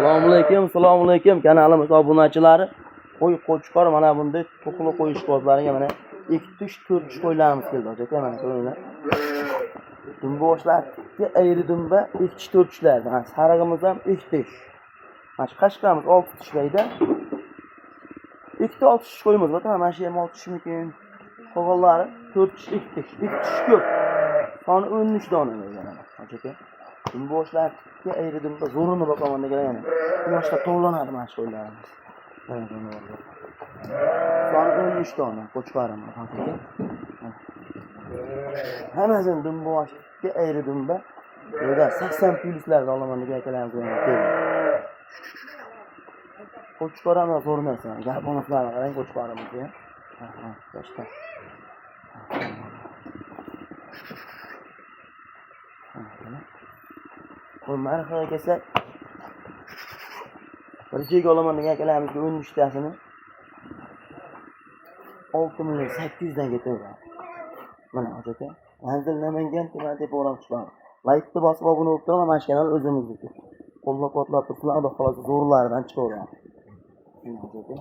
Assalomu alaykum kanalimiz obunachilari. Qo'y qo'chqor mana bunday to'qli qo'y ishqozlariga mana 2-3-4 qo'ylarimiz keldi aka mana ko'ringlar. Dumboshlarga ayri dumba 2-4 larda. Ha, sarig'imiz ham 2 Mana qashqamiz 6 tishlaydi. 2-6 qo'yimiz bor. Mana shu ham 6 mumkin. Qolganlari 4 2 ko'p. Soni 13 dona bo'lgan aka. Dumboshlarga ayri dumba zo'rini boqaman degan yana. Yoshda tovlanadi mana shu qo'ylarimiz. Soni 13 dona qo'chqarim aka. Hammasining dumboshga ayri dumba. Yo'da 80 plyuslarda olaman degan akalarimiz keldi. Qo'chqarim zo'rmaysan. Garbonlarni qarang qo'chqarimizga. Yoshda. Marhamat kelsa bir joyga olaman degan akalarimiz 13 tasini 6 million 800 dan ketaveradi. Mana aka. Manzil Namangan tuman deb o'rab chiqadi. Like'ni bosib obuna bo'lib turgan mana shu kanal o'zimizniki. Qo'llab-quvvatlab turibsizlar, xudo xolasa zo'rlaridan chiqaveradi. Mana aka.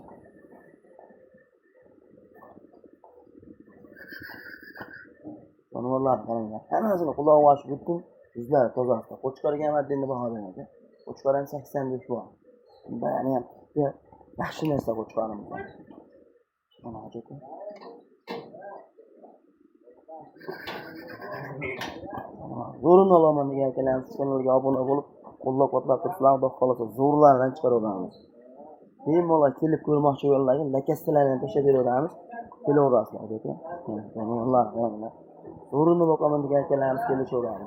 Jonivorlar qaranglar. Hammasini xudo o'g'ash butun yuzlari tozalasa. Qo'chqorga ham endi baho beradi. Qo'chqor ham 85 bor. Buni ham yaxshi narsa qo'chqorimiz. Mana aka. Zo'rini olaman degan akalarimiz kanalga obuna bo'lib, qo'llab-quvvatlab turibsizlar, xudo xolasa zo'rlardan chiqaramiz. Bemalol kelib ko'rmoqchi bo'lganlarga lakastalarni tashlab beramiz. Kelaverasizlar aka. Jonivorlar qaranglar. Zo'rini boqaman degan akalarimiz kelishaveradi.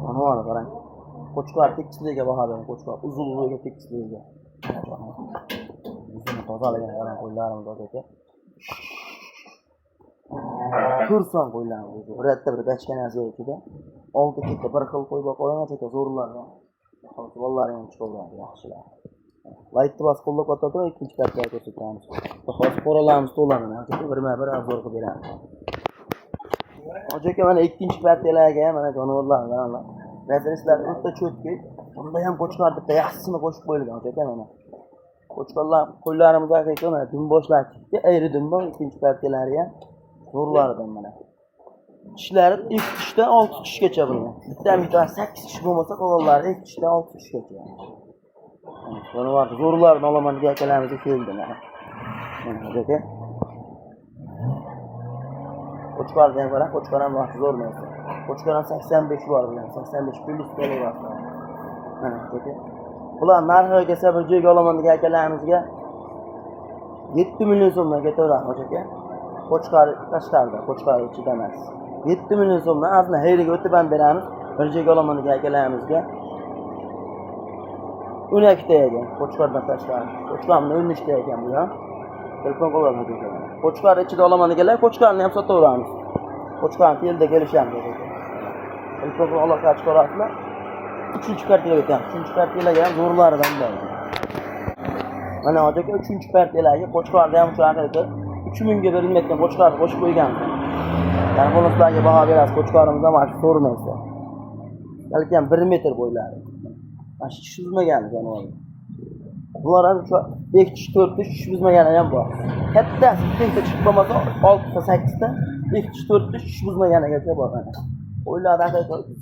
Jonivorlar qarang. Qo'chqor tekisligiga baho bering, qo'chqor uzunligiga tekisligiga. O'zini tozalagan qarang qo'ylarimiz aka. Ko'rsan qo'ylarimiz. Biratda bir bachka narsa ichida 6 kitta bir xil qo'y boqaman aka zo'rlardan. Hozir vallahi ham chiqaveradi yaxshilar. Like'ni bosib qo'llab-quvvatlab turib ikkinchi partiyada ko'rsatamiz. Hozir qo'ralarimiz to'lanadi. Aka birma-bir azor qilib beramiz. Aka mana ikkinchi partiyalarga mana jonivorlar mana razreslar o'ta cho'tki. Bunda ham qo'chqor deb yaxshisini qo'shib qo'yilgan aka mana. Qo'chqorlar qo'ylarimizga aka mana dumboshlarga ayri dumba ikkinchi partiyalari ham zo'rlaridan mana. Tishlari 2 tishdan 6 tishgacha bo'lgan. Bitta 8 tish bo'lmasa qolganlari 2 tishdan 6 tishgacha. Jonivorlar zo'rlarni olaman degan akalarimiz keldi mana. Mana aka. Qo'chqorni ham qarang, qo'chqor ham vaqti zo'r narsa. Qo'chqor ham 85 bor bilan, 85 plyus bo'lyapti. Mana aka. Bular narxiga kelsa bir joyga olaman degan akalarimizga 7 million so'mdan ketaveradi aka. Qo'chqor tashqarida, qo'chqor ichida emas. 7 million so'mdan azna hayriga o'tib ham beramiz. Bir joyga olaman degan akalarimizga 12 ta ekan, qo'chqordan tashqari. Qo'chqorni 13 ta ekan bu ham. Telefon qilaman aka. Qo'chqor ichida olaman deganlar qo'chqorni ham sotaveramiz. Qo'chqor keldi kelishamiz aka. Telefon qilib aloqa chiqarasizlar. 3-chi partiyaga o'tamiz. 3-chi partiyalarga ham zo'rlaridan bor. Mana aka 3-chi partiyalarga qo'chqorni ham shu aka 3000 ga berilmayotgan qo'chqorni qo'shib qo'yganmiz. Yani bonuslarga baho berasiz, qo'chqorimiz ham shu so'rmaysiz. Balki ham 1 metr bo'ylari. Mana shu tish buzmagan jonivorlar. Bular ham shu 2 tish 4 tish buzmagani ham bor. Kattasi bitta chiqib bo'lmasa 6 ta 8 ta 2 tish 4 tish buzmaganigacha bor mana. O'ylardan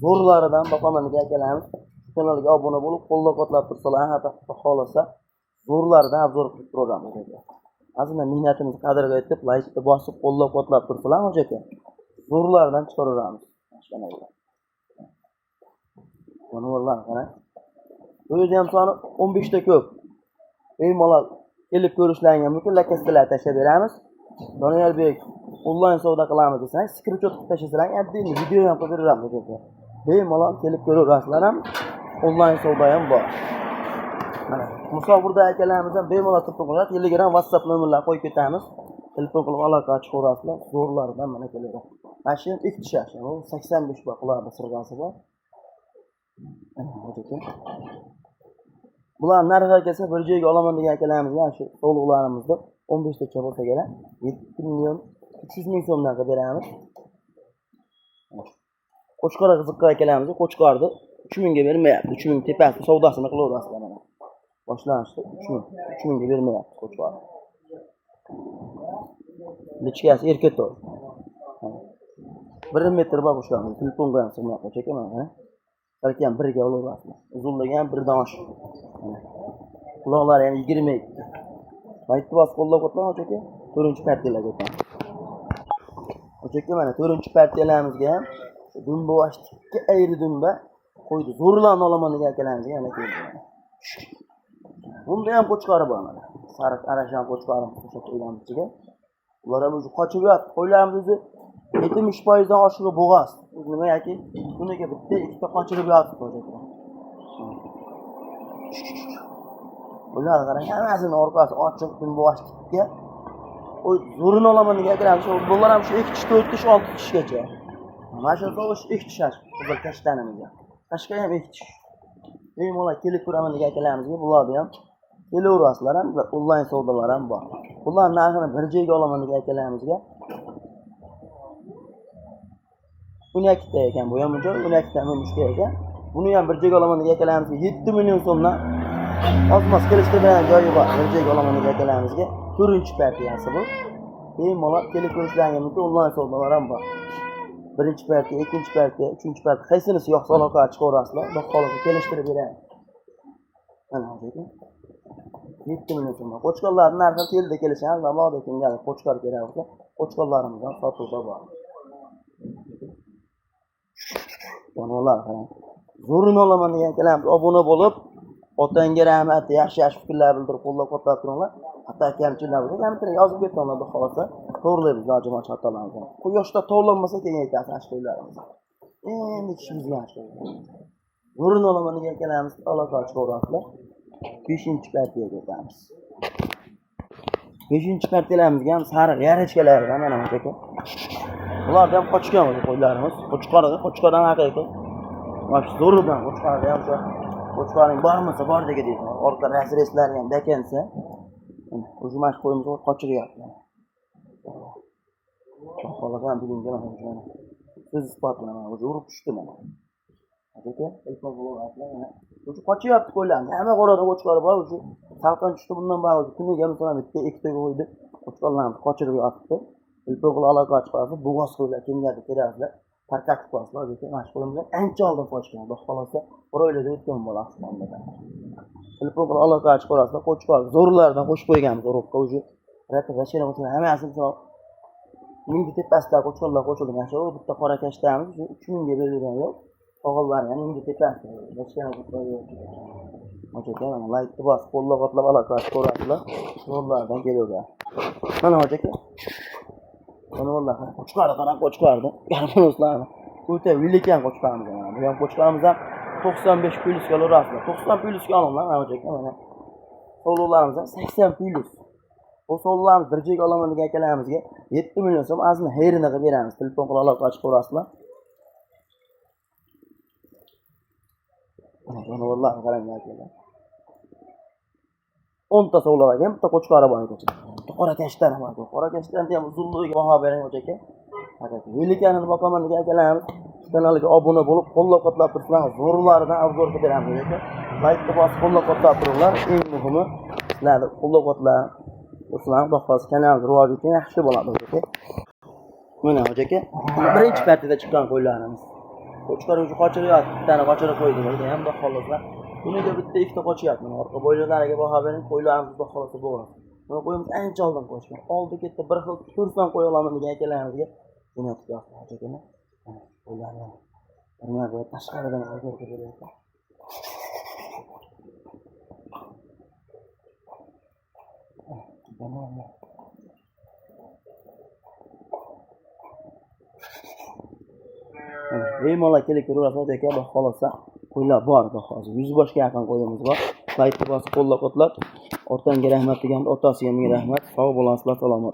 zo'rlaridan boqaman degan akalarimiz kanalga obuna bo'lib, qo'llab-quvvatlab tursalar, hatto xohlasa zo'rlaridan obzor qilib turamiz aka. Azina minnatimiz qadriga yetib, like'ni bosib qo'llab-quvvatlab tursalar aka. Zo'rlaridan chiqaramiz. Mana jonivorlar qarang. O'zi ham soni 15 ta ko'p. Bemalol kelib ko'rishlaringiz mumkin, lakastalar tashlab beramiz. Doniyorbek onlayn savdo qilamiz desang, screenshot qilib tashlasang, oddiy video ham qilib beramiz aka. Bemalol kelib ko'raverasizlar ham. Onlayn savdo ham bor. Mana Musobirda akalarimiz ham bemalol turib qo'yadi. Telegram, WhatsApp nomerlarini qo'yib ketamiz. Telefon qilib aloqa chiqaverasizlar. Zo'rlaridan mana keladi. Mana shu 2 tish, bu 85 bor, ularda sirg'asi bor. Bular narxiga kelsa bir joyga olaman degan akalarimizga shu to'liqlarimizda 15 tacha bo'lsa kerak 7 million 300 ming so'mdan qilib beramiz. Qo'chqorga qiziqqa kelamiz. Qo'chqorni 3000 ga bermayapti. 3000 tepasida savdosini qilaverasizlar mana. Boshlanishda 3000 ga bermayapti qo'chqor. Lichkasi erkak to'y. 1 metr bor qo'shganmiz. Telefonga ham sig'mayapti cheka mana. Balki ham 1 ga olaverasizlar. Uzunligi ham 1 dan oshiq. Quloqlari ham 22. Baytni bosib qo'llab o'tgan aka. 4-partiyalarga o'tamiz. Aka mana 4-partiyalamizga ham dumba ochtikka ayri dumba qo'ydi. Zo'rlarni olaman degan akalarimiz yana keldi. Bunda ham qo'chqori bor mana. Sariq arashan qo'chqorim qo'shib qo'ygan ichiga. Ular ham o'zi qochib yotdi. Qo'ylarimiz o'zi 70% dan oshiq bo'g'az. Nima yoki kuniga bitta ikkita qochirib yotdi qo'ydi. Ular qarang, hammasini orqasi ochiq dumba ochtikka o zo'rini olaman degan akalarimiz. Bular ham shu 2 tish, 4 tish, 6 tishgacha. Mana shu to'g'ri 2 tish qizil kashtanimizga. Qashqa ham 2 tish. Bemalol kelib ko'raman degan akalarimiz bularni ham kelaverasizlar ham, onlayn savdolar ham bor. Bular narxini bir joyga olaman degan akalarimizga 12 ta ekan, bu ham joy 12 ta mushka ekan. Buni ham bir joyga olaman degan akalarimizga 7 million so'mdan ozmas kelishtirgan joyi bor. Bir joyga olaman degan akalarimizga 4-partiyasi bu. Bemalol kelib ko'rishlaringiz mumkin, onlayn savdolar ham bor. 1-partiya, 2-partiya, 3-partiya qaysinisi yo'qsa aloqa chiqaverasizlar. Xudo xolasa kelishtirib beradi. Mana hozir 7 million so'm. Qo'chqorlarning narxi keldi kelishgan, zamoda kimga qo'chqor kerak bo'lsa, qo'chqorlarimiz ham sotuvda bor. Jonivorlar qarang. Zo'rini olaman degan akalarimiz obuna bo'lib, otangga rahmat, yaxshi fikrlar bildirib qo'llab-quvvatlab turinglar. Hatto kamchiliklar bo'lsa, kamchilik yozib ketganlar xudo xolasa, to'g'rilaymiz lojim xatolarimiz. Quyoshda tovlanmasa keyin aytasiz ashqo'ylarimiz. Endi ishimizga ashqo'y. Zo'rini olaman degan akalarimiz aloqa chiqaverasizlar. 5-partiyaga o'tamiz. 5-partiyalamizga ham sariq yarashkalar mana aka. Ularga ham qochgan o'zi qo'ylarimiz. Qo'chqordan haqiqiy. Mana shu zo'ridan qo'chqorga ham shu qo'chqoring bormasa bor dega deydi. Orqa reslari ham dakansa. O'zi mana shu qo'yimizni qochiryapti. Xolos ham bugunga mana shu. Siz isbotlaman, o'zi urib tushdi mana. Aka, ilk bo'larlar. O'zi qochyapti qo'ylarni. Hamma qo'rada qo'chqori bor, o'zi salqin tushdi bundan ba'zi kuniga masalan bitta ikkita qo'ydi. Qo'chqorlarni qochirib yotibdi. Ilk o'g'il aloqa chiqarsa, bo'g'oz qo'ylar kimgadir keraklar. Parkat qo'yasizlar, aka. Mashg'ulimlar ancha oldin qochgan. Xudo xolasa, bir oylarda o'tgan bo'ladi Osmonda. Ilk o'g'il aloqa chiqarasizlar, qo'chqor zo'rlardan qo'shib qo'yganmiz urug'ga o'zi. Rata g'ashira bo'lsa, hammasini mingga tepasida qo'chqorlar qo'shilgan. Shu bitta qora kashtamiz 3000 ga berilgan yo'q. O'g'illar yana mingga tepasida. Boshqa qo'chqor. Hojaka mana like bosib qo'llab-qo'llab aloqa chiqarasizlar. Zo'rlardan keladi. Mana hojaka. Mana vallahi qo'chqorni qarang qo'chqorni. Garmonuslarni. O'ta villikan qo'chqorimiz mana. Bu ham qo'chqorimiz ham 95 plyusga olarasizlar. 90 plyusga olinglar mana hojaka mana. Sovlarimiz ham 80 plyus. Bu sovlarimiz bir joyga olaman degan akalarimizga 7 million so'm azmi hayrini qilib beramiz. Telefon qilib aloqa chiqarasizlar. Mana vallahi qarang akalar. 10 ta sovlar ekan, bitta qo'chqori bor ekan. Qora kashtan ham bor. Qora kashtanni ham uzunligiga baho bering aka. Villikanini boqaman degan akalarimiz kanalga obuna bo'lib, qo'llab-quvvatlab turibsizlar. Zo'rlaridan obzor qilib beramiz aka. Like bosib qo'llab-quvvatlab turinglar. Eng muhimi sizlarni qo'llab-quvvatlab turibsizlar. Xudo xolasa kanalimiz rivoji uchun yaxshi bo'ladi aka. Mana aka, birinchi partiyada chiqqan qo'ylarimiz. Qo'chqor o'zi qochiryapti, bittani qochirib qo'ydi. Ham xudo xolasa. Kuniga bitta ikkita qochyapti. Mana orqa bo'ylariga baho bering, qo'ylarimiz xudo xolasa bo'ladi. Mana qo'yimiz ancha oldin qo'shgan. Oldi ketdi, bir xil tursan qo'y olaman degan akalarimizga jo'natib qo'yapti akakani. Qo'ylarni nima bu tashqaridan o'zgarib ketyapti. Bemalol kelib ko'rasiz aka, xudo xolasa qo'ylar bor xudo xolasa. 100 boshga yaqin qo'yimiz bor. Like bosib qo'llab-quvvatlab, o'rtanga rahmat degan, otasiga ming rahmat. Sog' bo'lasizlar, salomat.